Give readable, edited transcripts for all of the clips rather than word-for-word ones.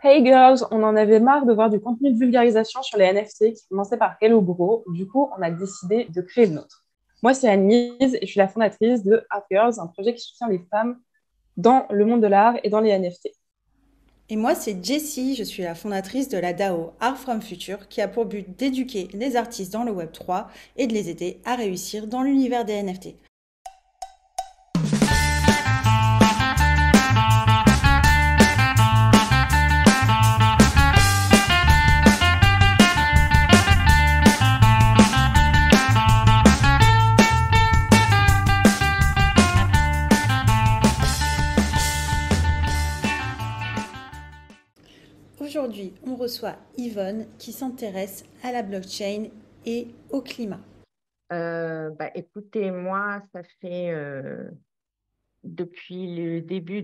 Hey girls, on en avait marre de voir du contenu de vulgarisation sur les NFT qui commençait par Hello Bro. Du coup, on a décidé de créer le nôtre. Moi, c'est Annelise et je suis la fondatrice de Art Girls, un projet qui soutient les femmes dans le monde de l'art et dans les NFT. Et moi, c'est Jessie, je suis la fondatrice de la DAO Art from Future qui a pour but d'éduquer les artistes dans le Web3 et de les aider à réussir dans l'univers des NFT. Aujourd'hui, on reçoit Yvonne qui s'intéresse à la blockchain et au climat. Écoutez, moi, ça fait depuis le début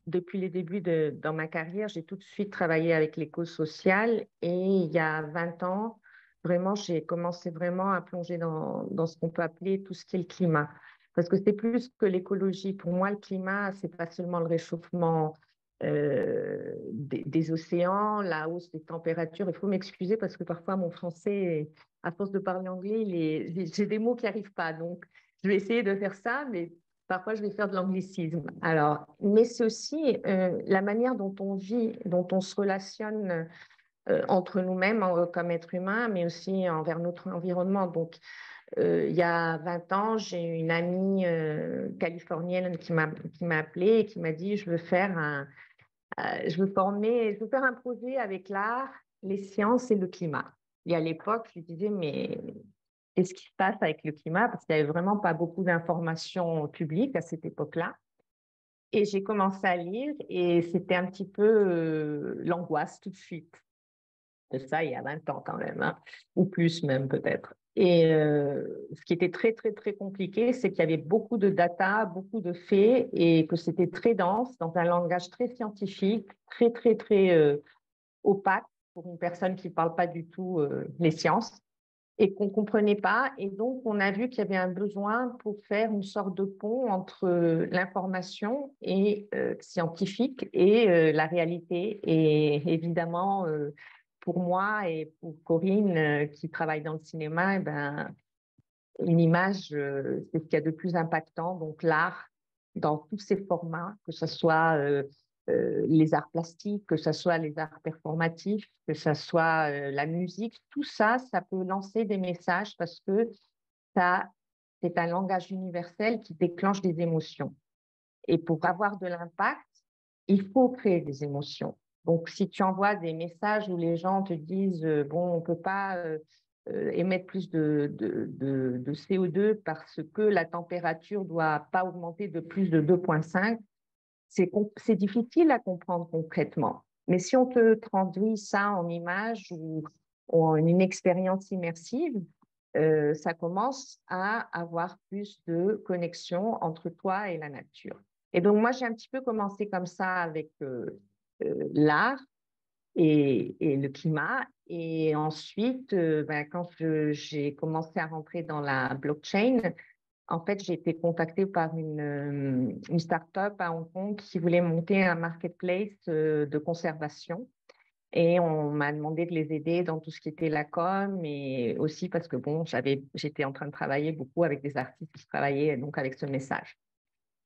depuis les débuts dans ma carrière, j'ai tout de suite travaillé avec l'éco-social et il y a 20 ans, vraiment, j'ai commencé vraiment à plonger dans ce qu'on peut appeler tout ce qui est le climat. Parce que c'est plus que l'écologie. Pour moi, le climat, c'est pas seulement le réchauffement des océans, la hausse des températures. Il faut m'excuser parce que parfois mon français, à force de parler anglais, j'ai des mots qui n'arrivent pas. Donc, je vais essayer de faire ça, mais parfois je vais faire de l'anglicisme. Alors, mais c'est aussi la manière dont on vit, dont on se relationne entre nous-mêmes comme êtres humains, mais aussi envers notre environnement. Donc, il y a 20 ans, j'ai eu une amie californienne qui m'a appelée et qui m'a dit, je veux faire un projet avec l'art, les sciences et le climat. Et à l'époque, je lui disais, mais qu'est-ce qui se passe avec le climat? Parce qu'il n'y avait vraiment pas beaucoup d'informations publiques à cette époque-là. Et j'ai commencé à lire et c'était un petit peu l'angoisse tout de suite. De ça, il y a 20 ans quand même, hein, ou plus même peut-être. Et ce qui était très, très, très compliqué, c'est qu'il y avait beaucoup de data, beaucoup de faits et que c'était très dense, dans un langage très scientifique, très, très, très opaque pour une personne qui ne parle pas du tout les sciences et qu'on ne comprenait pas. Et donc, on a vu qu'il y avait un besoin pour faire une sorte de pont entre l'information scientifique et la réalité. Et évidemment, pour moi et pour Corinne, qui travaille dans le cinéma, une image, c'est ce qu'il y a de plus impactant. Donc, l'art, dans tous ses formats, que ce soit les arts plastiques, que ce soit les arts performatifs, que ce soit la musique, tout ça, ça peut lancer des messages parce que ça, c'est un langage universel qui déclenche des émotions. Et pour avoir de l'impact, il faut créer des émotions. Donc, si tu envoies des messages où les gens te disent, bon, on ne peut pas émettre plus de CO2 parce que la température ne doit pas augmenter de plus de 2,5, c'est difficile à comprendre concrètement. Mais si on te traduit ça en images ou en une expérience immersive, ça commence à avoir plus de connexion entre toi et la nature. Et donc, moi, j'ai un petit peu commencé comme ça avec l'art et le climat. Et ensuite, quand j'ai commencé à rentrer dans la blockchain, en fait, j'ai été contactée par une start-up à Hong Kong qui voulait monter un marketplace de conservation. Et on m'a demandé de les aider dans tout ce qui était la com, et aussi parce que bon, j'étais en train de travailler beaucoup avec des artistes qui travaillaient donc avec ce message.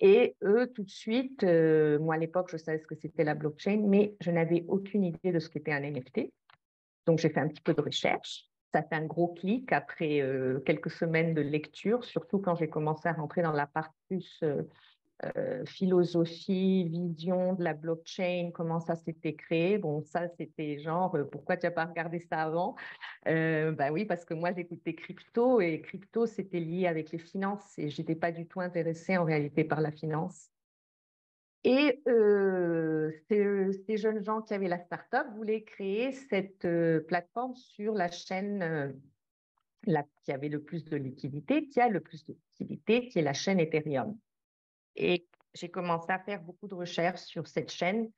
Et eux, tout de suite, moi à l'époque, je savais ce que c'était la blockchain, mais je n'avais aucune idée de ce qu'était un NFT. Donc j'ai fait un petit peu de recherche. Ça fait un gros clic après quelques semaines de lecture, surtout quand j'ai commencé à rentrer dans la partie plus philosophie, vision de la blockchain, comment ça s'était créé. Bon, ça, c'était genre, pourquoi tu n'as pas regardé ça avant? Oui, parce que moi, j'écoutais crypto et crypto, c'était lié avec les finances et je n'étais pas du tout intéressée en réalité par la finance. Et ces jeunes gens qui avaient la start-up voulaient créer cette plateforme sur la chaîne qui avait le plus de liquidité, qui a le plus de liquidité, qui est la chaîne Ethereum. Et j'ai commencé à faire beaucoup de recherches sur cette chaîne.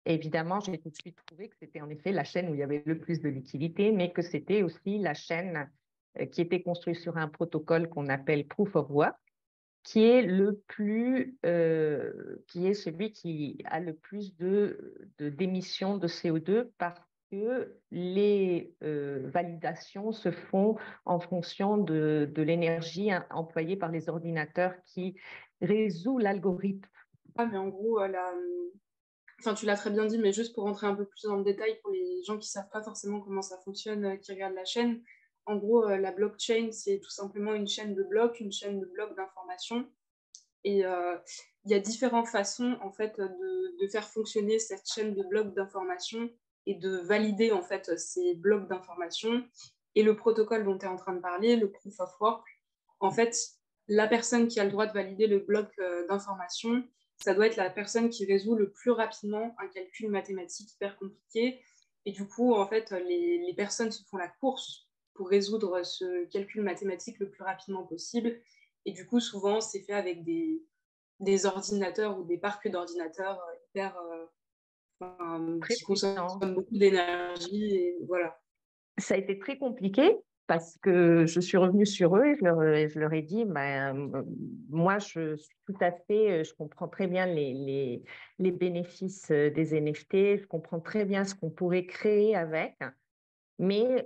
Et évidemment, j'ai tout de suite trouvé que c'était en effet la chaîne où il y avait le plus de liquidité, mais que c'était aussi la chaîne qui était construite sur un protocole qu'on appelle Proof of Work, qui est qui est celui qui a le plus d'émissions de CO2 parce que les validations se font en fonction de l'énergie employée par les ordinateurs qui résout l'algorithme. Ah, mais en gros, enfin, tu l'as très bien dit, mais juste pour rentrer un peu plus dans le détail pour les gens qui ne savent pas forcément comment ça fonctionne, qui regardent la chaîne, en gros, la blockchain, c'est tout simplement une chaîne de blocs, une chaîne de blocs d'informations. Et il y a différentes façons, en fait, de faire fonctionner cette chaîne de blocs d'informations et de valider, en fait, ces blocs d'informations. Et le protocole dont tu es en train de parler, le proof of work, en fait, la personne qui a le droit de valider le bloc d'informations, ça doit être la personne qui résout le plus rapidement un calcul mathématique hyper compliqué. Et du coup, en fait, les personnes se font la course pour résoudre ce calcul mathématique le plus rapidement possible. Et du coup, souvent, c'est fait avec des ordinateurs ou des parcs d'ordinateurs hyper, Très qui consomment puissant. beaucoup d'énergie. Et voilà. Ça a été très compliqué parce que je suis revenue sur eux et je leur ai dit, moi, je suis tout à fait, je comprends très bien les bénéfices des NFT, je comprends très bien ce qu'on pourrait créer avec, mais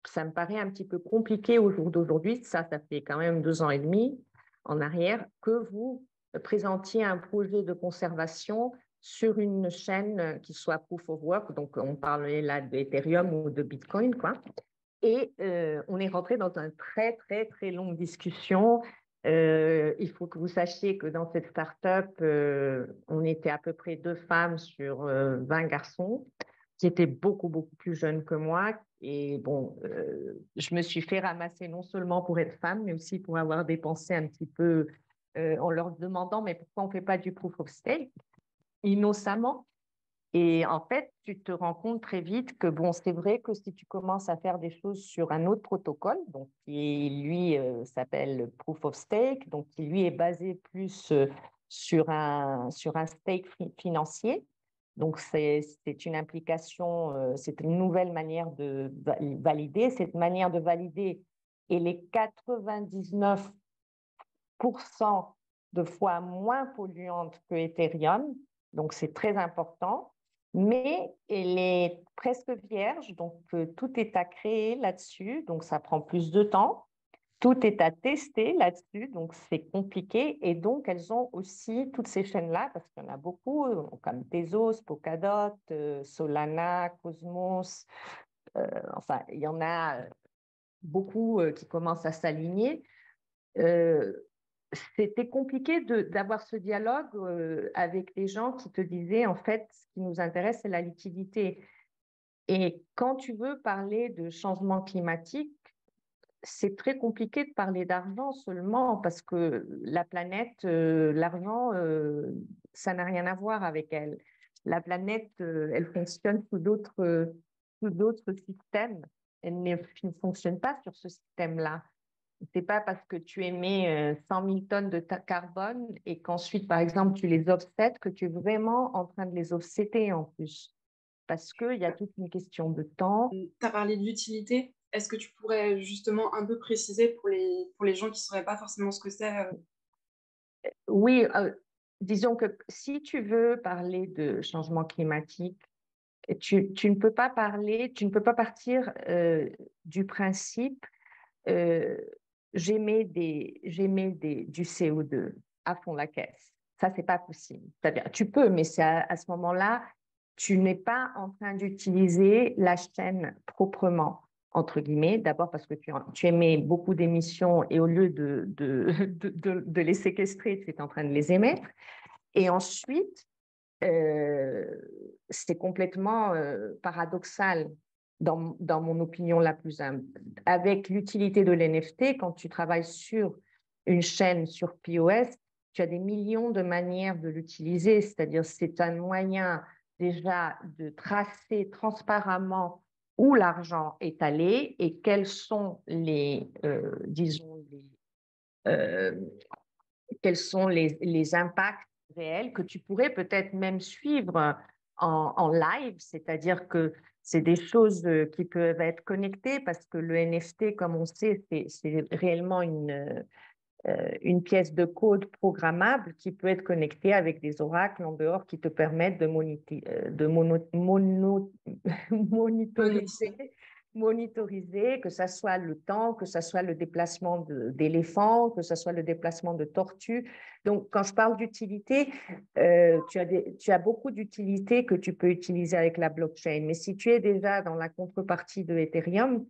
ça me paraît un petit peu compliqué au jour d'aujourd'hui. Ça fait quand même 2 ans et demi en arrière que vous présentiez un projet de conservation sur une chaîne qui soit proof of work. Donc, on parlait là d'Ethereum ou de Bitcoin, quoi. Et on est rentré dans une très, très, très longue discussion. Il faut que vous sachiez que dans cette start-up, on était à peu près 2 femmes sur 20 garçons qui étaient beaucoup, beaucoup plus jeunes que moi. Et bon, je me suis fait ramasser non seulement pour être femme, mais aussi pour avoir dépensé un petit peu en leur demandant, mais pourquoi on ne fait pas du proof of stake innocemment? Et en fait, tu te rends compte très vite que bon, c'est vrai que si tu commences à faire des choses sur un autre protocole, donc qui lui s'appelle Proof of Stake, donc qui lui est basé plus sur un stake financier. Donc c'est une implication, c'est une nouvelle manière de valider. Cette manière de valider, elle est 99% de fois moins polluante que Ethereum, donc c'est très important, mais elle est presque vierge, donc tout est à créer là-dessus, donc ça prend plus de temps. Tout est à tester là-dessus, donc c'est compliqué. Et donc, elles ont aussi toutes ces chaînes-là, parce qu'il y en a beaucoup, comme Tezos, Polkadot, Solana, Cosmos. Enfin, il y en a beaucoup qui commencent à s'aligner. Euh, C'était compliqué d'avoir ce dialogue avec les gens qui te disaient, en fait, ce qui nous intéresse, c'est la liquidité. Et quand tu veux parler de changement climatique, c'est très compliqué de parler d'argent seulement parce que la planète, l'argent, ça n'a rien à voir avec elle. La planète, elle fonctionne sous d'autres systèmes. Elle ne fonctionne pas sur ce système-là. C'est pas parce que tu émets 100 000 tonnes de carbone et qu'ensuite, par exemple, tu les offsets que tu es vraiment en train de les offsetter en plus. Parce qu'il y a toute une question de temps. Tu as parlé d'utilité. Est-ce que tu pourrais justement un peu préciser pour les gens qui ne sauraient pas forcément ce que c'est Oui, disons que si tu veux parler de changement climatique, tu ne peux pas tu ne peux pas partir du principe euh, du CO2 à fond la caisse. Ça, c'est pas possible. C'est-à-dire, tu peux, mais c'est à ce moment-là, tu n'es pas en train d'utiliser la chaîne proprement, entre guillemets. D'abord parce que tu émets beaucoup d'émissions et au lieu de les séquestrer, tu es en train de les émettre. Et ensuite, euh, c'est complètement paradoxal dans mon opinion la plus humble. Avec l'utilité de l'NFT, quand tu travailles sur une chaîne sur POS, tu as des millions de manières de l'utiliser, c'est-à-dire c'est un moyen déjà de tracer transparentement où l'argent est allé et quels sont euh, les impacts réels que tu pourrais peut-être même suivre en live, c'est-à-dire que c'est des choses qui peuvent être connectées parce que le NFT, comme on sait, c'est réellement une pièce de code programmable qui peut être connectée avec des oracles en dehors qui te permettent de, monitoriser, que ce soit le temps, que ce soit le déplacement d'éléphants, que ce soit le déplacement de tortues. Donc, quand je parle d'utilité, tu as beaucoup d'utilités que tu peux utiliser avec la blockchain. Mais si tu es déjà dans la contrepartie de Ethereum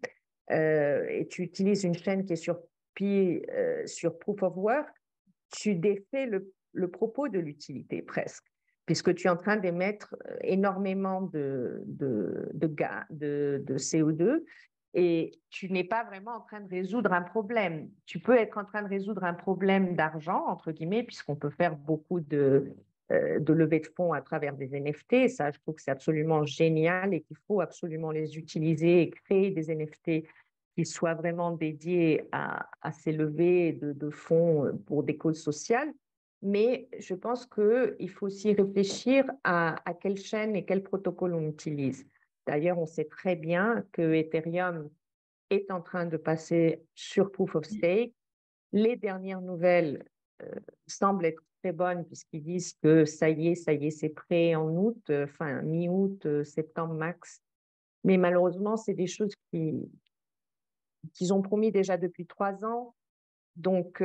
et tu utilises une chaîne qui est sur Proof of Work, tu défais le propos de l'utilité presque, puisque tu es en train d'émettre énormément de CO2 et tu n'es pas vraiment en train de résoudre un problème. Tu peux être en train de résoudre un problème d'argent, entre guillemets, puisqu'on peut faire beaucoup de levée de fonds à travers des NFT. Ça, je trouve que c'est absolument génial et qu'il faut absolument les utiliser et créer des NFT qui soient vraiment dédiés à ces levées de fonds pour des causes sociales. Mais je pense qu'il faut aussi réfléchir à quelle chaîne et quel protocole on utilise. D'ailleurs, on sait très bien que Ethereum est en train de passer sur Proof of Stake. Les dernières nouvelles semblent être très bonnes puisqu'ils disent que ça y est, c'est prêt en août, enfin mi-août, septembre max. Mais malheureusement, c'est des choses qu'ils ont promis déjà depuis 3 ans. Donc,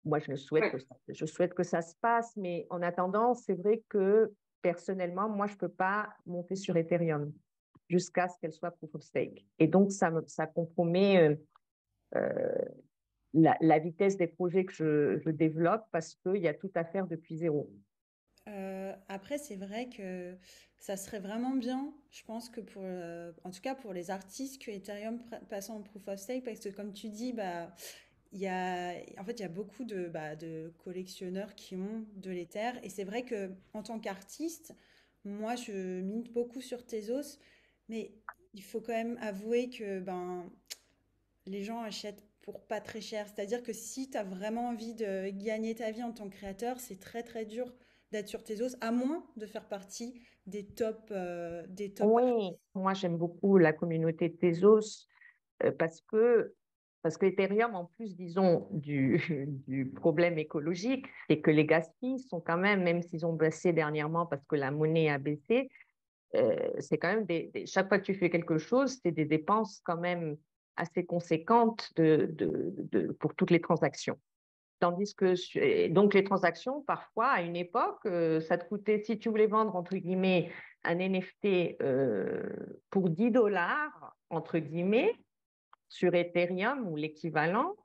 moi, je souhaite que ça se passe, mais en attendant, c'est vrai que personnellement, moi, je ne peux pas monter sur Ethereum jusqu'à ce qu'elle soit proof of stake. Et donc, ça compromet la vitesse des projets que je développe parce qu'il y a tout à faire depuis zéro. Après, c'est vrai que ça serait vraiment bien, je pense que en tout cas pour les artistes, que Ethereum passe en proof of stake, parce que comme tu dis, bah, en fait, il y a beaucoup de collectionneurs qui ont de l'Ether. Et c'est vrai que en tant qu'artiste, moi, je mine beaucoup sur Tezos, mais il faut quand même avouer que les gens achètent pour pas très cher. C'est-à-dire que si tu as vraiment envie de gagner ta vie en tant que créateur, c'est très très dur d'être sur Tezos, à moins de faire partie des top. Oui, moi, j'aime beaucoup la communauté de Tezos parce que Ethereum, en plus, disons, du problème écologique, c'est que les gas fees sont quand même s'ils ont baissé dernièrement parce que la monnaie a baissé, c'est quand même chaque fois que tu fais quelque chose, c'est des dépenses quand même assez conséquentes pour toutes les transactions. Tandis que, donc, les transactions, parfois, à une époque, ça te coûtait, si tu voulais vendre, entre guillemets, un NFT pour 10 dollars, entre guillemets, sur Ethereum ou l'équivalent,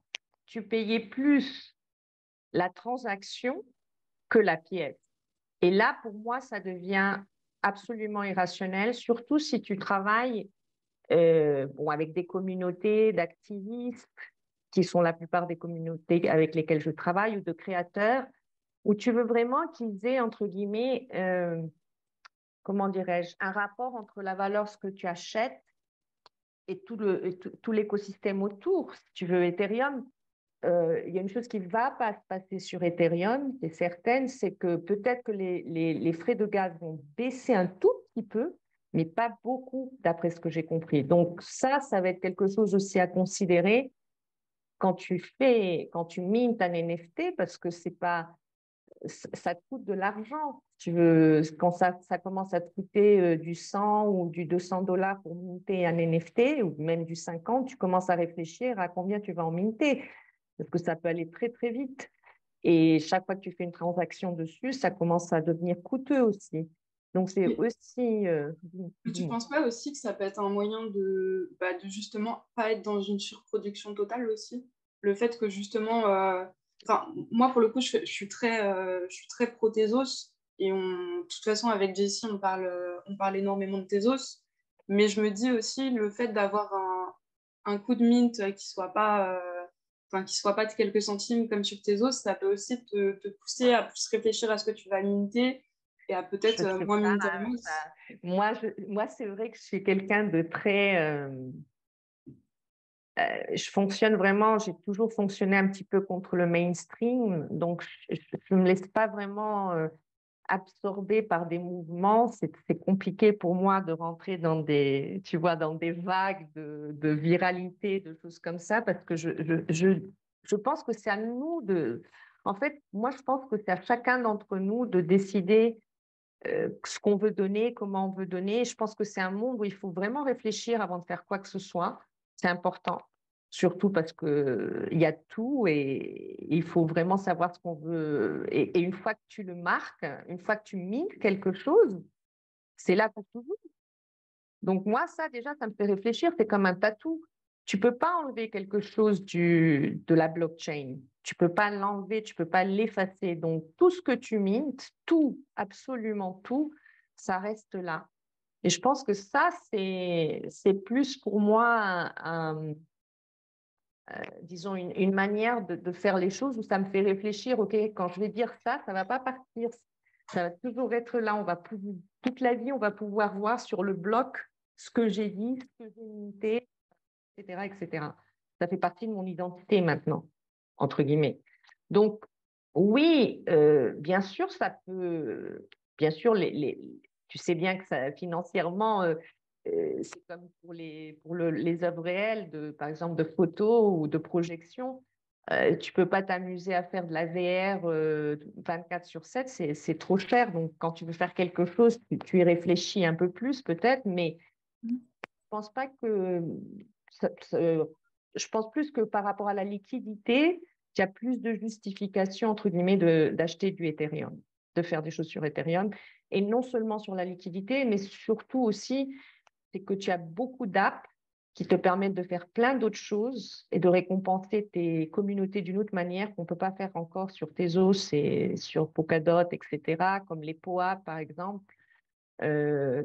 tu payais plus la transaction que la pièce. Et là, pour moi, ça devient absolument irrationnel, surtout si tu travailles avec des communautés d'activistes qui sont la plupart des communautés avec lesquelles je travaille ou de créateurs, où tu veux vraiment qu'ils aient, entre guillemets, comment dirais-je, un rapport entre la valeur, ce que tu achètes et tout l'écosystème autour. Si tu veux Ethereum, il y a une chose qui ne va pas se passer sur Ethereum, c'est certaine, c'est que peut-être que les frais de gaz vont baisser un tout petit peu, mais pas beaucoup, d'après ce que j'ai compris. Donc ça va être quelque chose aussi à considérer quand tu mintes un NFT, parce que ça te coûte de l'argent. Tu veux, quand ça commence à te coûter du 100 ou du 200 dollars pour minter un NFT, ou même du 50, tu commences à réfléchir à combien tu vas en minter, parce que ça peut aller très, très vite. Et chaque fois que tu fais une transaction dessus, ça commence à devenir coûteux aussi. Donc, c'est Mais, aussi... mais tu penses pas aussi que ça peut être un moyen de justement pas être dans une surproduction totale aussi? Le fait que justement, enfin, moi pour le coup, je suis très pro Tezos et de toute façon avec Jessie, on parle énormément de Tezos, mais je me dis aussi le fait d'avoir un coup de mint qui soit pas de quelques centimes comme sur Tezos, ça peut aussi te pousser à plus réfléchir à ce que tu vas minter et à peut-être je sais moins pas. minter en masse. Moi, c'est vrai que je suis quelqu'un de très... je fonctionne vraiment, j'ai toujours fonctionné un petit peu contre le mainstream, donc je ne me laisse pas vraiment absorber par des mouvements. C'est compliqué pour moi de rentrer tu vois, dans des vagues de viralité, de choses comme ça, parce que je pense que c'est à nous de... En fait, moi, je pense que c'est à chacun d'entre nous de décider ce qu'on veut donner, comment on veut donner. Je pense que c'est un monde où il faut vraiment réfléchir avant de faire quoi que ce soit. C'est important, surtout parce que il y a tout et il faut vraiment savoir ce qu'on veut. Et une fois que tu le marques, une fois que tu mines quelque chose, c'est là pour toujours. Donc moi, ça déjà, ça me fait réfléchir. C'est comme un tatou. Tu peux pas enlever quelque chose de la blockchain. Tu peux pas l'enlever, tu peux pas l'effacer. Donc tout ce que tu mintes, tout, absolument tout, ça reste là. Et je pense que ça, c'est plus pour moi, disons, une manière de faire les choses où ça me fait réfléchir, OK, quand je vais dire ça, ça va pas partir. Ça va toujours être là. Toute la vie, on va pouvoir voir sur le bloc ce que j'ai dit, ce que j'ai minté, etc., etc. Ça fait partie de mon identité maintenant, entre guillemets. Donc, oui, bien sûr, ça peut, bien sûr, tu sais bien que ça, financièrement, c'est comme les œuvres réelles, par exemple, de photos ou de projections. Tu peux pas t'amuser à faire de la VR 24/7, c'est trop cher. Donc, quand tu veux faire quelque chose, tu y réfléchis un peu plus peut-être, mais je pense pas que je pense plus que par rapport à la liquidité, il y a plus de justification, entre guillemets, d'acheter du Ethereum, de faire des choses sur Ethereum. Et non seulement sur la liquidité, mais surtout aussi, c'est que tu as beaucoup d'apps qui te permettent de faire plein d'autres choses et de récompenser tes communautés d'une autre manière qu'on ne peut pas faire encore sur Tezos et sur Polkadot, etc., comme les POA, par exemple. Euh,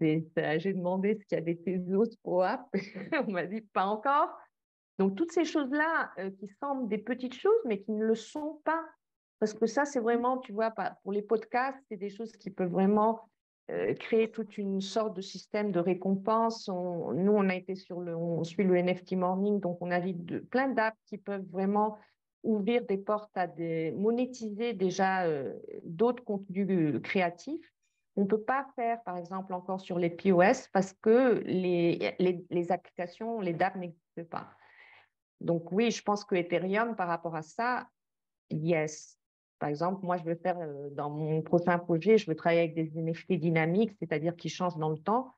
j'ai demandé s'il y a des Tezos POA. On m'a dit pas encore. Donc, toutes ces choses-là qui semblent des petites choses, mais qui ne le sont pas. Parce que ça, c'est vraiment, tu vois, pour les podcasts, c'est des choses qui peuvent vraiment créer toute une sorte de système de récompense. Nous, on a été on suit le NFT Morning, donc on a vu plein d'apps qui peuvent vraiment ouvrir des portes monétiser déjà d'autres contenus créatifs. On ne peut pas faire, par exemple, encore sur les POS parce que les applications, les dApps n'existent pas. Donc oui, je pense que Ethereum, par rapport à ça, yes. Par exemple, moi, je veux faire dans mon prochain projet, je veux travailler avec des NFT dynamiques, c'est-à-dire qui changent dans le temps.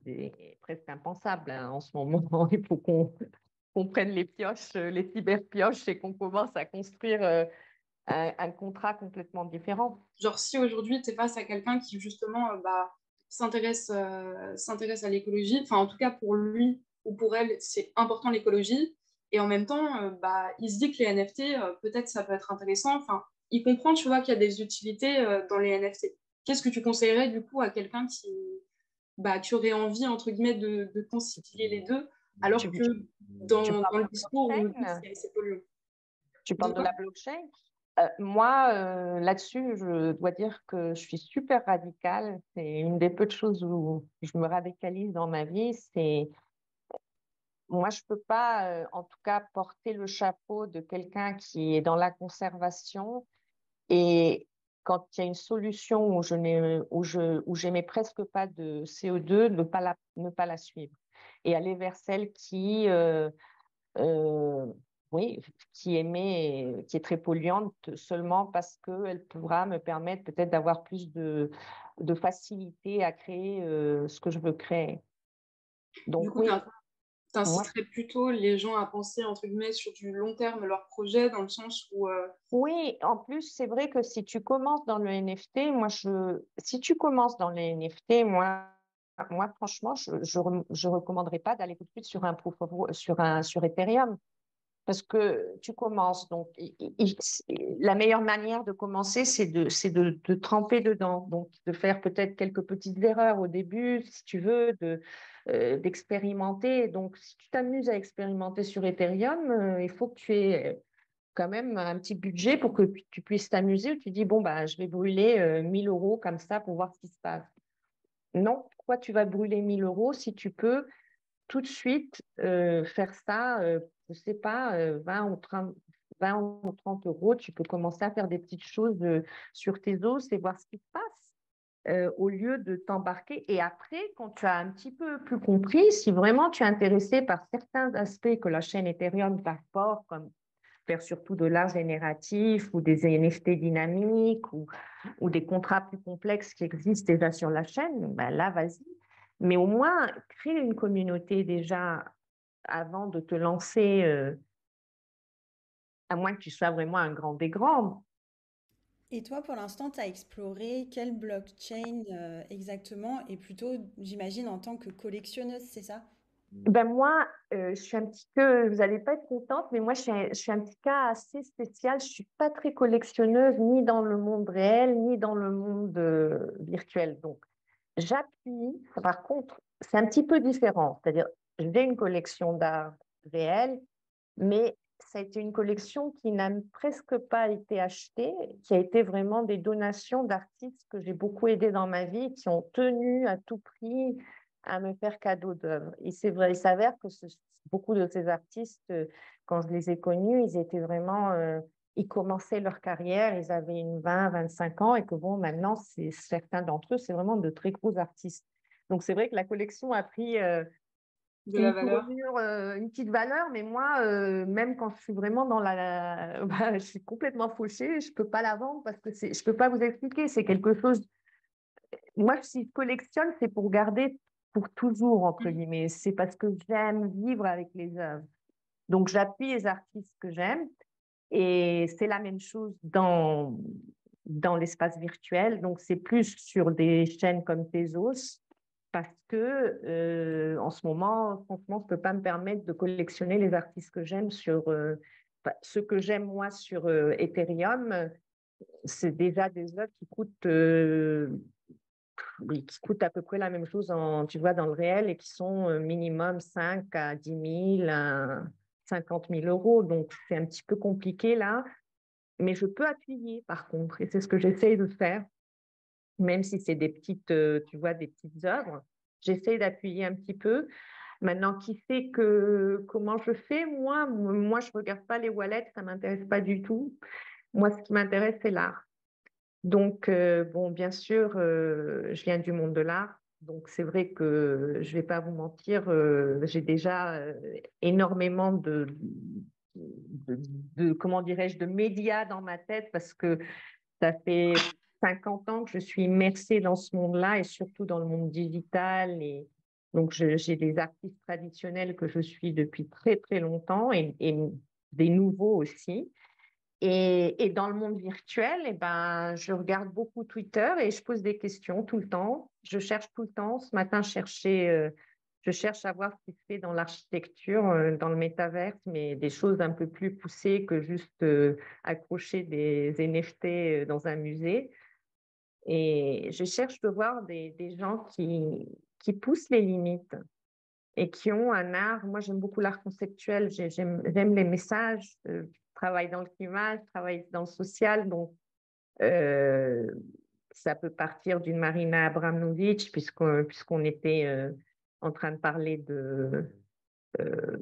C'est presque impensable hein, en ce moment. Il faut qu'on prenne les pioches, les cyber-pioches et qu'on commence à construire un contrat complètement différent. Genre, si aujourd'hui, tu es face à quelqu'un qui, justement, s'intéresse à l'écologie, enfin, en tout cas, pour lui ou pour elle, c'est important l'écologie, et en même temps, il se dit que les NFT, peut-être ça peut être intéressant, enfin, il comprend, tu vois, qu'il y a des utilités dans les NFT. Qu'est-ce que tu conseillerais, du coup, à quelqu'un qui aurait envie, entre guillemets, de concilier les deux, alors Tu, que tu dans parles le de discours, on nous dit que blockchain? c'est polluant. Tu De parles de quoi? la blockchain? Moi, là-dessus, je dois dire que je suis super radicale. C'est une des peu de choses où je me radicalise dans ma vie. Moi, je peux pas, en tout cas, porter le chapeau de quelqu'un qui est dans la conservation et quand il y a une solution où j'émets presque pas de CO2, ne pas la suivre et aller vers celle euh, oui, qui est très polluante seulement parce qu'elle pourra me permettre peut-être d'avoir plus de facilité à créer ce que je veux créer. Du Donc coup, oui, moi, t'inciterais plutôt les gens à penser, entre guillemets, sur du long terme leur projet, dans le sens où... oui, en plus, c'est vrai que si tu commences dans le NFT, si tu commences dans le NFT, moi franchement, je recommanderais pas d'aller tout de suite sur un sur Ethereum. Parce que tu commences, donc la meilleure manière de commencer, c'est de tremper dedans, donc de faire peut-être quelques petites erreurs au début, si tu veux, d'expérimenter. Donc, si tu t'amuses à expérimenter sur Ethereum, il faut que tu aies quand même un petit budget pour que tu puisses t'amuser. Tu dis, bon, bah, je vais brûler 1000 euros comme ça pour voir ce qui se passe. Non, pourquoi tu vas brûler 1000 euros si tu peux tout de suite faire ça, je sais pas, 20 ou 30 euros, tu peux commencer à faire des petites choses sur tes os et voir ce qui se passe. au lieu de t'embarquer. Et après, quand tu as un petit peu plus compris, si vraiment tu es intéressé par certains aspects que la chaîne Ethereum t'apporte, comme faire surtout de l'art génératif ou des NFT dynamiques ou des contrats plus complexes qui existent déjà sur la chaîne, ben là, vas-y. Mais au moins, crée une communauté déjà avant de te lancer, à moins que tu sois vraiment un grand des grands. Et toi, pour l'instant, tu as exploré quelle blockchain exactement? Et plutôt, j'imagine, en tant que collectionneuse, c'est ça? Ben moi, je suis un petit peu, vous n'allez pas être contente, mais moi, je suis un petit cas assez spécial. Je suis pas très collectionneuse, ni dans le monde réel, ni dans le monde virtuel. Donc, j'appuie. Par contre, c'est un petit peu différent. C'est-à-dire, j'ai une collection d'art réel, mais ça a été une collection qui n'a presque pas été achetée, qui a été vraiment des donations d'artistes que j'ai beaucoup aidés dans ma vie, qui ont tenu à tout prix à me faire cadeau d'œuvres. Et c'est vrai, il s'avère que beaucoup de ces artistes, quand je les ai connus, ils étaient vraiment, ils commençaient leur carrière, ils avaient une 20, 25 ans, et que bon, maintenant, certains d'entre eux, c'est vraiment de très gros artistes. Donc c'est vrai que la collection a pris De la une valeur. tournure, une petite valeur, mais moi, même quand je suis vraiment dans bah, je suis complètement fauchée, je peux pas la vendre parce que je peux pas vous expliquer, c'est quelque chose. Moi, si je collectionne, c'est pour garder pour toujours, entre guillemets. C'est parce que j'aime vivre avec les œuvres. Donc, j'appuie les artistes que j'aime et c'est la même chose dans l'espace virtuel. Donc, c'est plus sur des chaînes comme Tezos parce que en ce moment, franchement, je ne peux pas me permettre de collectionner les artistes que j'aime sur ceux que j'aime moi sur Ethereum. C'est déjà des œuvres qui coûtent, oui, qui coûtent à peu près la même chose tu vois, dans le réel et qui sont minimum 5 à 10 000, à 50 000 euros. Donc, c'est un petit peu compliqué là. Mais je peux appuyer par contre, et c'est ce que j'essaye de faire, même si c'est des petites, tu vois, des petites œuvres. J'essaye d'appuyer un petit peu. Maintenant, qui sait comment je fais? Moi, je regarde pas les wallets, ça m'intéresse pas du tout. Moi, ce qui m'intéresse, c'est l'art. Donc, bon, bien sûr, je viens du monde de l'art. Donc, c'est vrai que je vais pas vous mentir, j'ai déjà énormément de, comment dirais-je, de médias dans ma tête parce que ça fait 50 ans que je suis immersée dans ce monde-là et surtout dans le monde digital. Et donc, j'ai des artistes traditionnels que je suis depuis très, très longtemps et des nouveaux aussi. Et dans le monde virtuel, eh ben, je regarde beaucoup Twitter et je pose des questions tout le temps. Je cherche tout le temps. Ce matin, je cherche à voir ce qui se fait dans l'architecture, dans le métaverse, mais des choses un peu plus poussées que juste accrocher des NFT dans un musée. Et je cherche de voir des gens qui poussent les limites et qui ont un art. Moi, j'aime beaucoup l'art conceptuel, j'aime les messages. Je travaille dans le climat, je travaille dans le social, donc euh, ça peut partir d'une Marina Abramovic, puisqu'on était en train de parler euh,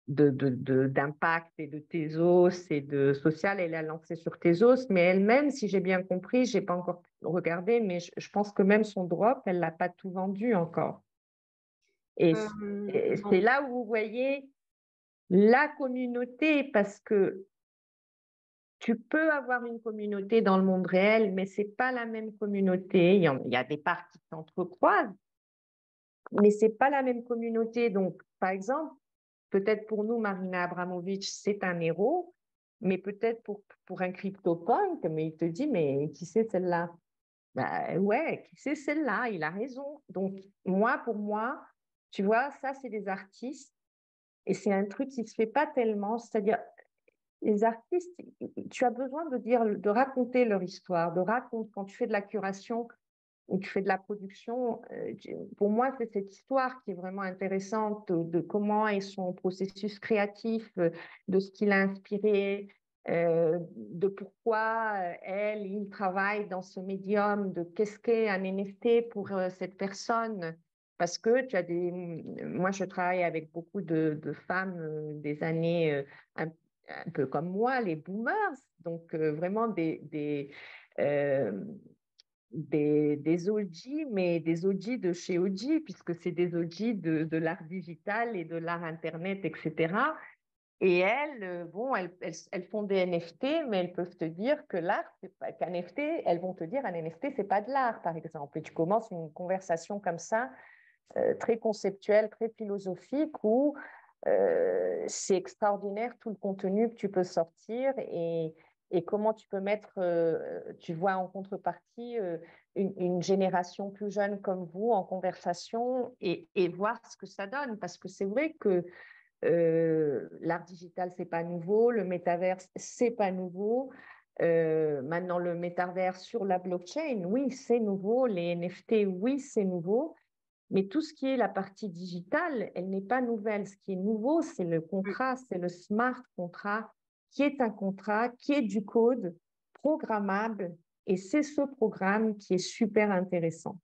d'impact et de Tezos et de social. Elle a lancé sur Tezos, mais elle-même, si j'ai bien compris, j'ai pas encore regardé, mais je pense que même son drop, elle l'a pas tout vendu encore. Et c'est Bon. là où vous voyez la communauté, parce que tu peux avoir une communauté dans le monde réel, mais c'est pas la même communauté. Il y a des parts qui s'entrecroisent, mais c'est pas la même communauté. Donc, par exemple, peut-être pour nous, Marina Abramovic, c'est un héros, mais peut-être pour un CryptoPunk, mais il te dit, mais qui c'est celle-là? Ben, ouais, qui c'est celle-là? Il a raison. Donc, pour moi, tu vois, ça, c'est des artistes. Et c'est un truc qui ne se fait pas tellement, c'est-à-dire les artistes, tu as besoin de raconter leur histoire, de raconter quand tu fais de la curation ou tu fais de la production. Pour moi, c'est cette histoire qui est vraiment intéressante de comment est son processus créatif, de ce qui l'a inspiré, de pourquoi il travaille dans ce médium, de qu'est-ce qu'est un NFT pour cette personne. Parce que moi, je travaille avec beaucoup de femmes des années un peu comme moi, les boomers, donc vraiment euh, des OG, mais des OG de chez OG, puisque c'est des OG de l'art digital et de l'art Internet, etc. Et elles, bon, elles font des NFT, mais elles peuvent te dire que l'art, c'est pas qu'un NFT, elles vont te dire un NFT, c'est pas de l'art, par exemple. Et tu commences une conversation comme ça, très conceptuelle, très philosophique, où c'est extraordinaire tout le contenu que tu peux sortir et comment tu peux mettre, tu vois, en contrepartie, une génération plus jeune comme vous en conversation et voir ce que ça donne. Parce que c'est vrai que l'art digital, c'est pas nouveau, le métaverse, c'est pas nouveau. Maintenant, le métavers sur la blockchain, oui, c'est nouveau. Les NFT, oui, c'est nouveau. Mais tout ce qui est la partie digitale, elle n'est pas nouvelle. Ce qui est nouveau, c'est le contrat, c'est le smart contract, qui est un contrat, qui est du code programmable. Et c'est ce programme qui est super intéressant.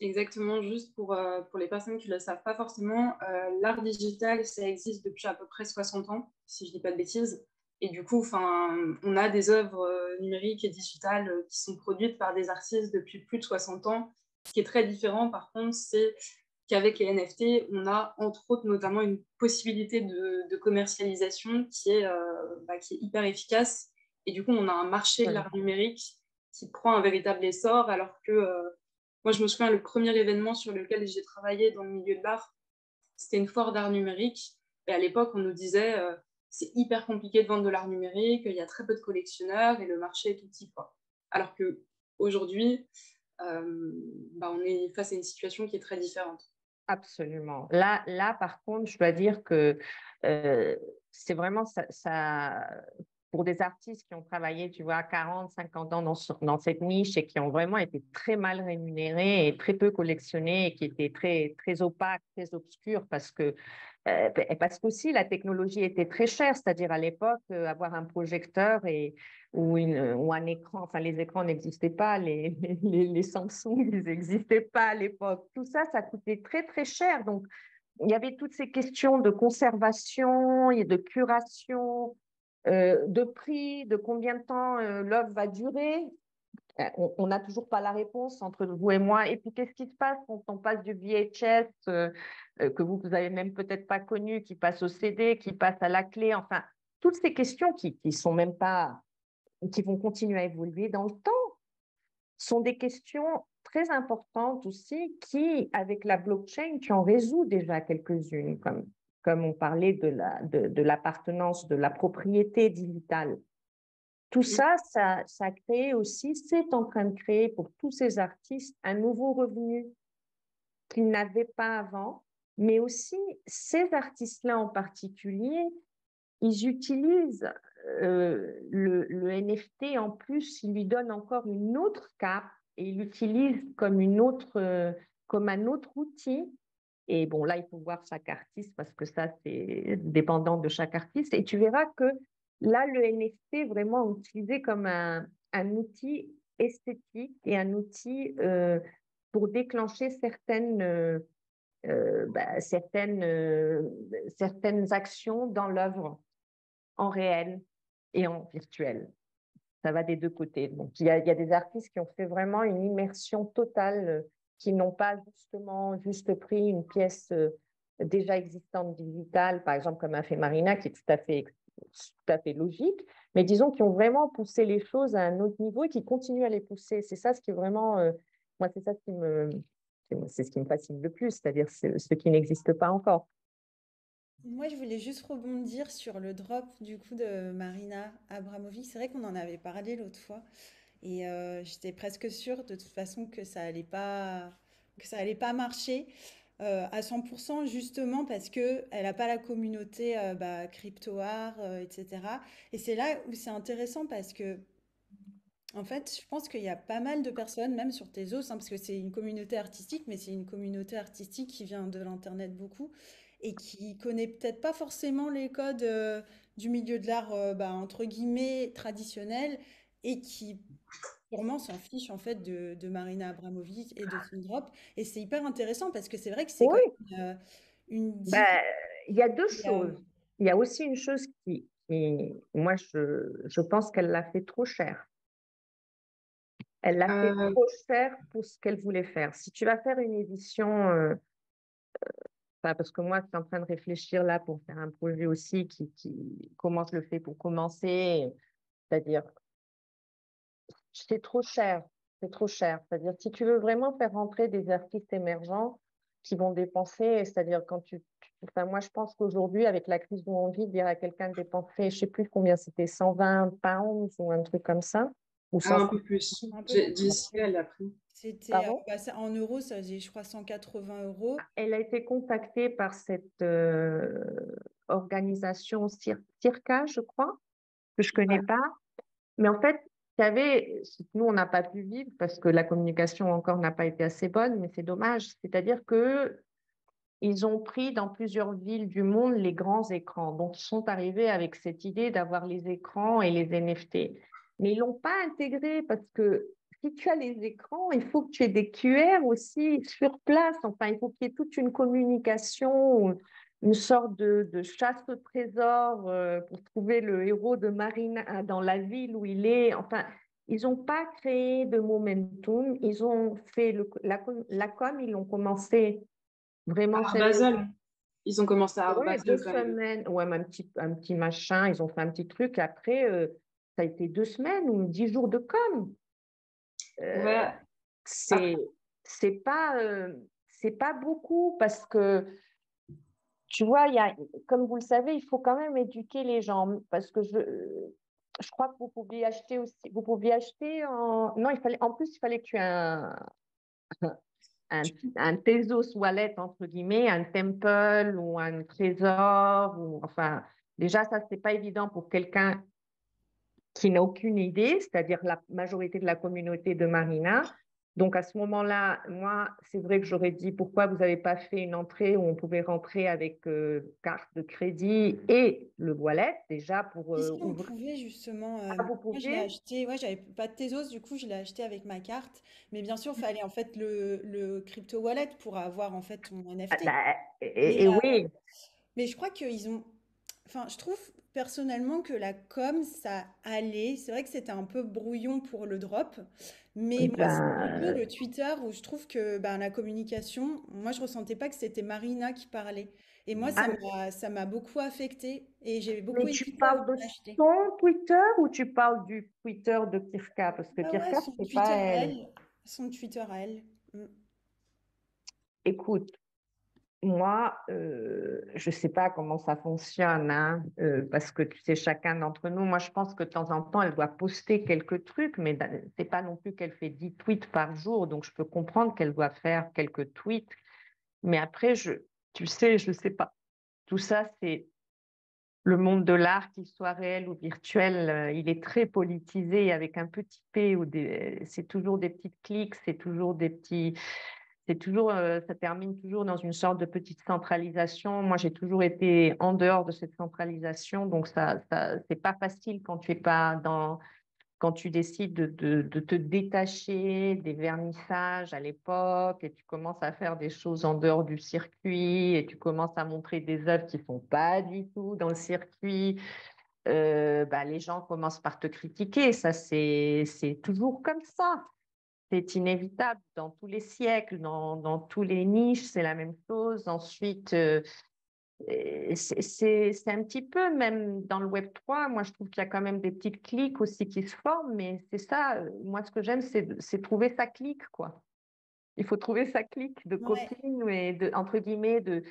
Exactement, juste pour les personnes qui ne le savent pas forcément, l'art digital, ça existe depuis à peu près 60 ans, si je ne dis pas de bêtises. Et du coup, on a des œuvres numériques et digitales qui sont produites par des artistes depuis plus de 60 ans. Ce qui est très différent, par contre, c'est qu'avec les NFT, on a entre autres notamment une possibilité de commercialisation qui est hyper efficace. Et du coup, on a un marché de l'art numérique qui prend un véritable essor, alors que moi, je me souviens, le premier événement sur lequel j'ai travaillé dans le milieu de l'art, c'était une foire d'art numérique. Et à l'époque, on nous disait, c'est hyper compliqué de vendre de l'art numérique, il y a très peu de collectionneurs et le marché est tout petit, quoi. Alors qu'aujourd'hui, on est face à une situation qui est très différente. Absolument. Là, par contre, je dois dire que c'est vraiment ça, pour des artistes qui ont travaillé, tu vois, 40, 50 ans dans cette niche et qui ont vraiment été très mal rémunérés et très peu collectionnés et qui étaient très, très opaques, très obscurs parce qu'aussi la technologie était très chère, c'est-à-dire à l'époque, avoir un projecteur ou un écran, enfin les écrans n'existaient pas, les Samsung, ils n'existaient pas à l'époque. Tout ça, ça coûtait très, très cher. Donc, il y avait toutes ces questions de conservation et de curation, de prix, de combien de temps l'œuvre va durer. On n'a toujours pas la réponse entre vous et moi. Et puis, qu'est-ce qui se passe quand on passe du VHS, que vous avez même peut-être pas connu, qui passe au CD, qui passe à la clé, enfin, toutes ces questions qui sont même pas, qui vont continuer à évoluer dans le temps, sont des questions très importantes aussi qui, avec la blockchain, tu en résous déjà quelques-unes, comme on parlait de l'appartenance, de la propriété digitale. Tout ça, ça a créé aussi, c'est en train de créer pour tous ces artistes un nouveau revenu qu'ils n'avaient pas avant, mais aussi ces artistes-là en particulier, ils utilisent le NFT en plus, ils lui donnent encore une autre cape et ils l'utilisent comme un autre outil. Et bon, là, il faut voir chaque artiste parce que ça, c'est dépendant de chaque artiste. Et tu verras que là, le NFT est vraiment utilisé comme un outil esthétique et un outil pour déclencher certaines actions dans l'œuvre en réel et en virtuel. Ça va des deux côtés. Donc, il y a des artistes qui ont fait vraiment une immersion totale, qui n'ont pas justement juste pris une pièce déjà existante digitale, par exemple comme a fait Marina, qui est tout à fait logique, mais disons qui ont vraiment poussé les choses à un autre niveau et qui continuent à les pousser. C'est ça ce qui est vraiment, moi, c'est ce qui me fascine le plus, c'est-à-dire ce qui n'existe pas encore. Moi, je voulais juste rebondir sur le drop du coup de Marina Abramovic. C'est vrai qu'on en avait parlé l'autre fois et j'étais presque sûre de toute façon que ça allait pas marcher à 100% justement parce que elle n'a pas la communauté crypto-art, etc. Et c'est là où c'est intéressant parce que en fait, je pense qu'il y a pas mal de personnes, même sur Tezos, hein, parce que c'est une communauté artistique, mais c'est une communauté artistique qui vient de l'Internet beaucoup et qui connaît peut-être pas forcément les codes du milieu de l'art, entre guillemets, traditionnel et qui sûrement s'en fiche en fait de Marina Abramovic et de son drop. Et c'est hyper intéressant parce que c'est vrai que c'est quand Oui, même une ben, diversité. il y a deux choses. Il y a aussi une chose moi, je pense qu'elle l'a fait trop cher. Elle l'a fait Euh, trop cher pour ce qu'elle voulait faire. Si tu vas faire une édition, parce que moi, je suis en train de réfléchir là pour faire un projet aussi comment je le fais pour commencer, c'est-à-dire, c'est trop cher. C'est trop cher. C'est-à-dire, si tu veux vraiment faire rentrer des artistes émergents qui vont dépenser, c'est-à-dire enfin, moi, je pense qu'aujourd'hui, avec la crise où on vit, dire à quelqu'un de dépenser, je sais plus combien c'était, 120 pounds ou un truc comme ça, ou un 150. peu plus. Un peu plus. Jessica, elle l'a pris. C'était, Pardon? en euros, ça faisait, je crois, 180 €. Elle a été contactée par cette organisation Circa, je crois, que je connais Ouais. pas. Mais en fait, nous, on n'a pas pu vivre parce que la communication encore n'a pas été assez bonne, mais c'est dommage. C'est-à-dire que ils ont pris dans plusieurs villes du monde les grands écrans. Donc, ils sont arrivés avec cette idée d'avoir les écrans et les NFT. Mais ils l'ont pas intégré parce que si tu as les écrans, il faut que tu aies des QR aussi sur place. Enfin, il faut qu'il y ait toute une communication, une sorte de chasse au trésor pour trouver le héros de Marina dans la ville où il est. Enfin, ils n'ont pas créé de momentum. Ils ont fait la com, ils l'ont commencé vraiment À sérieusement. Basel. Ils ont commencé à Ouais, deux Basel quand même. semaines, ouais, mais un petit machin, ils ont fait un petit truc. Après, ça a été 2 semaines ou 10 jours de com. Euh, Ouais. c'est, Après, c'est pas, c'est pas beaucoup parce que, tu vois, comme vous le savez, il faut quand même éduquer les gens parce que je crois que vous pouviez acheter aussi, vous pouviez acheter non, en plus, il fallait que tu aies un Tezos wallet, entre guillemets, un Temple ou un Trésor, ou, enfin, déjà, ça, c'est pas évident pour quelqu'un qui n'a aucune idée, c'est-à-dire la majorité de la communauté de Marina. Donc, à ce moment-là, moi, c'est vrai que j'aurais dit pourquoi vous n'avez pas fait une entrée où on pouvait rentrer avec carte de crédit et le wallet, déjà pour Si, si, on ouvrir. pouvait justement. Ah, vous Moi, je l'ai pouviez? acheté. Ouais, j'avais pas de Tezos, du coup, je l'ai acheté avec ma carte. Mais bien sûr, il fallait en fait le crypto wallet pour avoir en fait ton Ah, NFT. bah, Mais, oui. mais je crois qu'ils ont. Enfin, je trouve personnellement que la com, ça allait. C'est vrai que c'était un peu brouillon pour le drop. Mais moi, c'est plutôt Ben, le Twitter où je trouve que ben, la communication, moi, je ressentais pas que c'était Marina qui parlait. Et moi, ah, ça m'a beaucoup affectée. Et j'ai beaucoup mais tu hésité avant parles de de l'acheter. son Twitter ou tu parles du Twitter de Kirka? Parce que Ouais, ouais, Kirka, son c'est Twitter pas à elle. elle. Son Twitter à elle. Mm. Écoute, moi, je sais pas comment ça fonctionne, hein, parce que tu sais, chacun d'entre nous, moi, je pense que de temps en temps, elle doit poster quelques trucs, mais c'est pas non plus qu'elle fait 10 tweets par jour, donc je peux comprendre qu'elle doit faire quelques tweets. Mais après, tu sais, je sais pas. Tout ça, c'est le monde de l'art, qu'il soit réel ou virtuel, il est très politisé avec un petit p ou c'est toujours des petites clics, ça termine toujours dans une sorte de petite centralisation. Moi, j'ai toujours été en dehors de cette centralisation, donc c'est pas facile quand tu es pas quand tu décides de te détacher des vernissages à l'époque et tu commences à faire des choses en dehors du circuit et tu commences à montrer des œuvres qui sont pas du tout dans le circuit, bah, les gens commencent par te critiquer. Ça, c'est toujours comme ça. C'est inévitable dans tous les siècles, dans tous les niches, c'est la même chose. Ensuite, c'est un petit peu, même dans le Web 3, moi je trouve qu'il y a quand même des petites cliques aussi qui se forment, mais c'est ça, moi ce que j'aime, c'est trouver sa clique, quoi. Il faut trouver sa clique de Ouais. copines et entre guillemets, de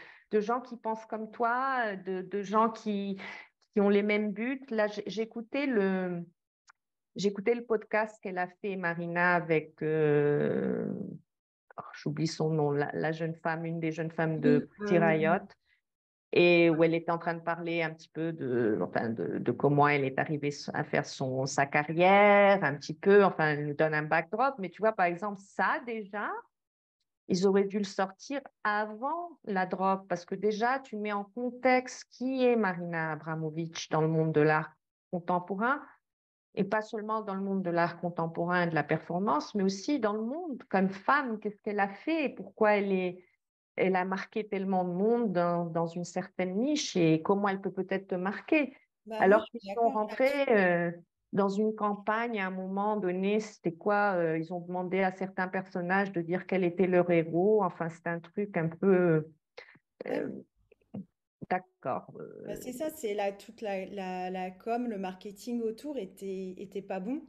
gens qui pensent comme toi, de gens qui ont les mêmes buts. Là, j'écoutais le podcast qu'elle a fait, Marina, avec, j'oublie son nom, la jeune femme, une des jeunes femmes de oui, Pussy Riot, et où elle était en train de parler un petit peu enfin de comment elle est arrivée à faire sa carrière, un petit peu, enfin, elle nous donne un backdrop, mais tu vois, par exemple, ça déjà, ils auraient dû le sortir avant la drop, parce que déjà, tu mets en contexte qui est Marina Abramovic dans le monde de l'art contemporain, et pas seulement dans le monde de l'art contemporain et de la performance, mais aussi dans le monde comme femme, qu'est-ce qu'elle a fait et pourquoi elle a marqué tellement de monde dans une certaine niche et comment elle peut peut-être te marquer. Bah, moi, Alors je qu'ils suis sont d'accord rentrés, là-dessus. dans une campagne, à un moment donné, c'était quoi? Ils ont demandé à certains personnages de dire quel était leur héros. Enfin, c'était un truc un peu Ouais, euh, d'accord. bah, c'est ça, c'est toute la com, le marketing autour était pas bon.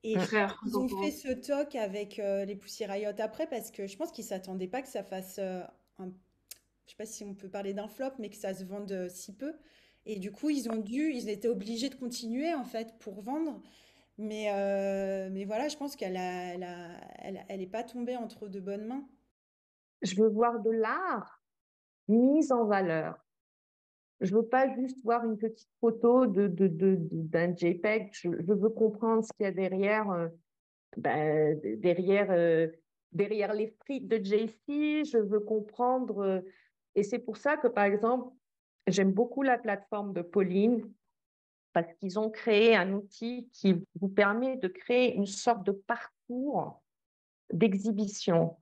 Et je pense Frère, qu'ils ont fait ce talk avec les Pussy Riot après parce que je pense qu'ils s'attendaient pas que ça fasse un, je sais pas si on peut parler d'un flop, mais que ça se vende si peu. Et du coup, ils étaient obligés de continuer en fait pour vendre. Mais voilà, je pense elle est pas tombée entre de bonnes mains. Je veux voir de l'art mis en valeur. Je veux pas juste voir une petite photo d'un JPEG. Je veux comprendre ce qu'il y a derrière, derrière, derrière les frites de JC. Je veux comprendre. Et c'est pour ça que, par exemple, j'aime beaucoup la plateforme de Pauline parce qu'ils ont créé un outil qui vous permet de créer une sorte de parcours d'exhibition,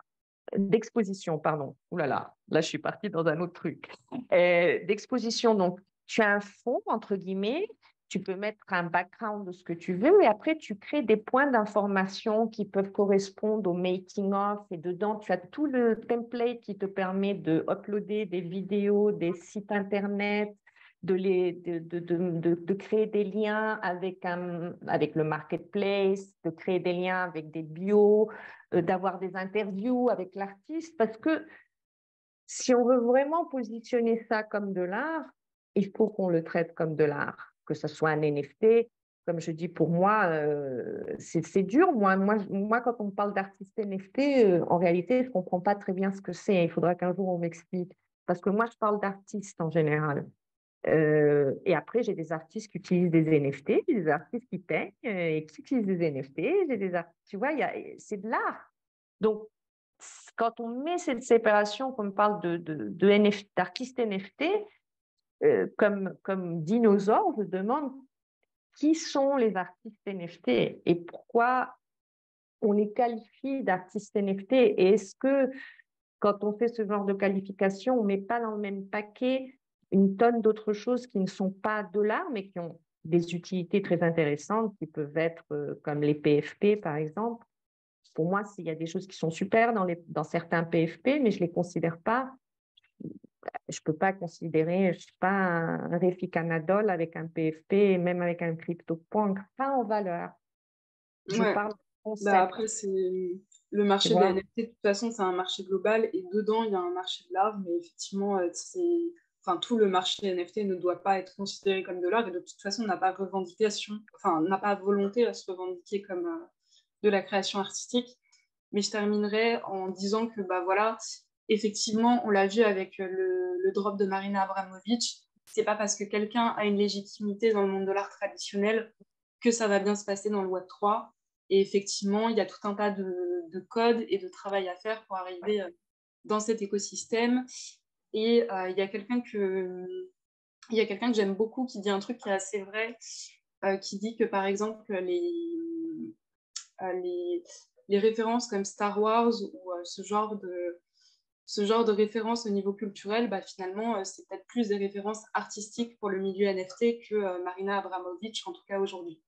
d'exposition, pardon. Ouh là, je suis partie dans un autre truc. D'exposition, donc tu as un fond, entre guillemets, tu peux mettre un background de ce que tu veux et après tu crées des points d'information qui peuvent correspondre au making of et dedans tu as tout le template qui te permet de uploader des vidéos, des sites internet, de créer des liens avec le marketplace, de créer des liens avec des bios, d'avoir des interviews avec l'artiste, parce que si on veut vraiment positionner ça comme de l'art, il faut qu'on le traite comme de l'art, que ce soit un NFT. Comme je dis, pour moi, c'est dur. Moi, quand on me parle d'artiste NFT, en réalité, je ne comprends pas très bien ce que c'est. Il faudra qu'un jour on m'explique. Parce que moi, je parle d'artistes en général. Et après, j'ai des artistes qui utilisent des NFT, j'ai des artistes qui peignent et qui utilisent des NFT, j'ai des artistes, tu vois, c'est de l'art. Donc, quand on met cette séparation, qu'on parle de NFT, d'artistes NFT, comme dinosaures, je demande qui sont les artistes NFT et pourquoi on les qualifie d'artistes NFT et est-ce que quand on fait ce genre de qualification, on ne met pas dans le même paquet une tonne d'autres choses qui ne sont pas de l'art, mais qui ont des utilités très intéressantes, qui peuvent être comme les PFP, par exemple. Pour moi, il y a des choses qui sont super dans certains PFP, mais je ne les considère pas. Je ne peux pas considérer, je ne sais pas, un Reficanadol avec un PFP, même avec un CryptoPunk, pas en valeur. Je ouais. parle de Bah concept, après, c'est le tu marché des vois. NFT, de toute façon, c'est un marché global et dedans, il y a un marché de l'art, mais effectivement, enfin, tout le marché NFT ne doit pas être considéré comme de l'art et de toute façon, on n'a pas revendication, enfin, on n'a pas volonté à se revendiquer comme de la création artistique. Mais je terminerai en disant que, bah voilà, effectivement, on l'a vu avec le drop de Marina Abramovic, c'est pas parce que quelqu'un a une légitimité dans le monde de l'art traditionnel que ça va bien se passer dans le Web3. Et effectivement, il y a tout un tas de codes et de travail à faire pour arriver dans cet écosystème. Et il y a quelqu'un que j'aime beaucoup qui dit un truc qui est assez vrai, qui dit que par exemple les, les références comme Star Wars ou ce genre de références au niveau culturel, bah, finalement, c'est peut-être plus des références artistiques pour le milieu NFT que Marina Abramovic, en tout cas aujourd'hui.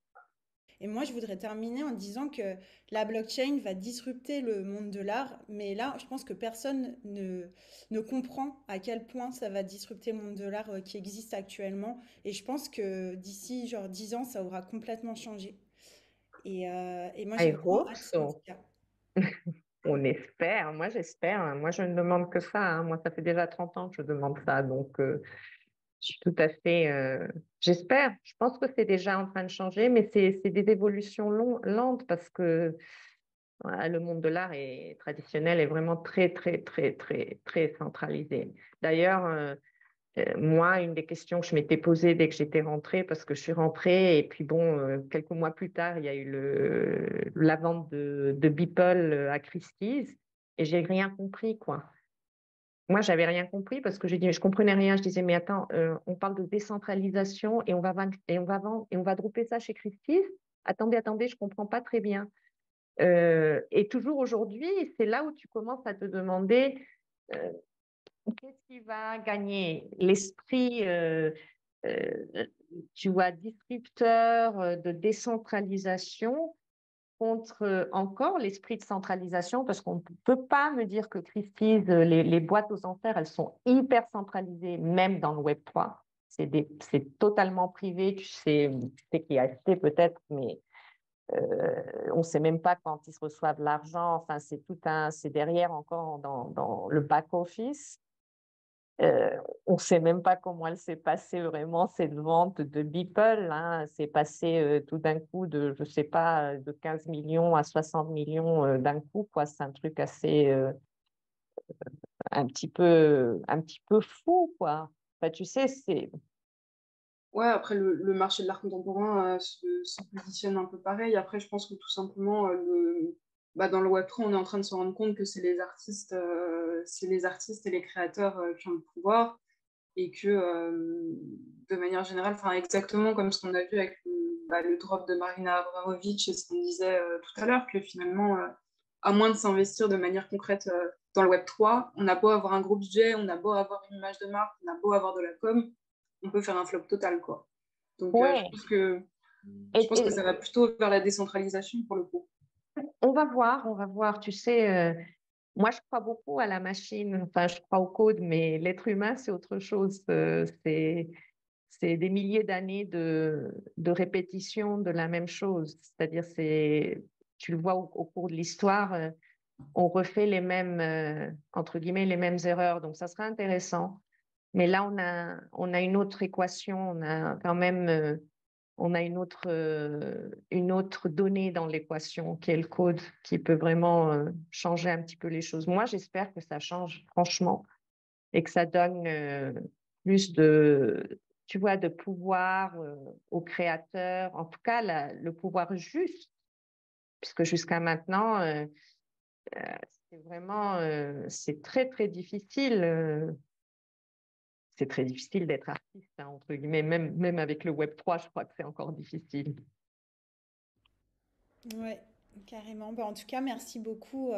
Et moi, je voudrais terminer en disant que la blockchain va disrupter le monde de l'art, mais là, je pense que personne ne comprend à quel point ça va disrupter le monde de l'art qui existe actuellement. Et je pense que d'ici genre 10 ans, ça aura complètement changé. Et moi, j'ai I vraiment hope hâte en tout so. cas. On espère, moi j'espère. Moi je ne demande que ça, hein. Moi ça fait déjà 30 ans que je demande ça. Donc je suis tout à fait. J'espère. Je pense que c'est déjà en train de changer, mais c'est des évolutions lentes parce que voilà, le monde de l'art est traditionnel est vraiment très, très, très, très, très centralisé. D'ailleurs, moi, une des questions que je m'étais posée dès que j'étais rentrée, parce que je suis rentrée, et puis bon, quelques mois plus tard, il y a eu la vente de Beeple à Christie's, et j'ai rien compris, quoi. Moi, j'avais rien compris parce que j'ai dit, mais je comprenais rien. Je disais, mais attends, on parle de décentralisation et on va vendre, et on va vendre, et on va dropper ça chez Christie's. Attendez, je comprends pas très bien. Et toujours aujourd'hui, c'est là où tu commences à te demander qu'est-ce qui va gagner? L'esprit euh, tu vois, disrupteur de décentralisation contre encore l'esprit de centralisation, parce qu'on ne peut pas me dire que Christie's, les boîtes aux enchères, elles sont hyper centralisées, même dans le Web3. C'est totalement privé, tu sais qui a acheté peut-être, mais on ne sait même pas quand ils se reçoivent l'argent. Enfin, c'est derrière encore dans le back-office. On ne sait même pas comment elle s'est passée vraiment, cette vente de Beeple. Hein. C'est passé tout d'un coup de, je ne sais pas, de 15 millions à 60 millions d'un coup, quoi. C'est un truc assez, un petit peu fou, quoi. Enfin, tu sais, c'est... Ouais, après, le marché de l'art contemporain se positionne un peu pareil. Après, je pense que tout simplement, dans le Web3, on est en train de se rendre compte que c'est les artistes et les créateurs qui ont le pouvoir et que, de manière générale, enfin, exactement comme ce qu'on a vu avec le drop de Marina Abramovic et ce qu'on disait tout à l'heure, que finalement, à moins de s'investir de manière concrète dans le Web3, on a beau avoir un gros budget, on a beau avoir une image de marque, on a beau avoir de la com, on peut faire un flop total, quoi. Donc, Ouais. je pense que Et ça va plutôt vers la décentralisation pour le coup. on va voir. Tu sais, moi, je crois beaucoup à la machine. Enfin, je crois au code, mais l'être humain, c'est autre chose. C'est des milliers d'années de répétition de la même chose. C'est-à-dire, tu le vois au cours de l'histoire, on refait les mêmes, entre guillemets, les mêmes erreurs. Donc, ça sera intéressant. Mais là, on a une autre équation. On a quand même, on a une autre donnée dans l'équation qui est le code, qui peut vraiment changer un petit peu les choses. Moi, j'espère que ça change, franchement, et que ça donne plus de, tu vois, de pouvoir aux créateurs, en tout cas le pouvoir juste, puisque jusqu'à maintenant, euh, c'est vraiment, c'est très, très difficile. C'est très difficile d'être artiste, hein, entre guillemets, même avec le Web3, je crois que c'est encore difficile. Ouais, carrément. Bah, en tout cas, merci beaucoup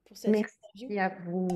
pour cette Merci interview. à vous.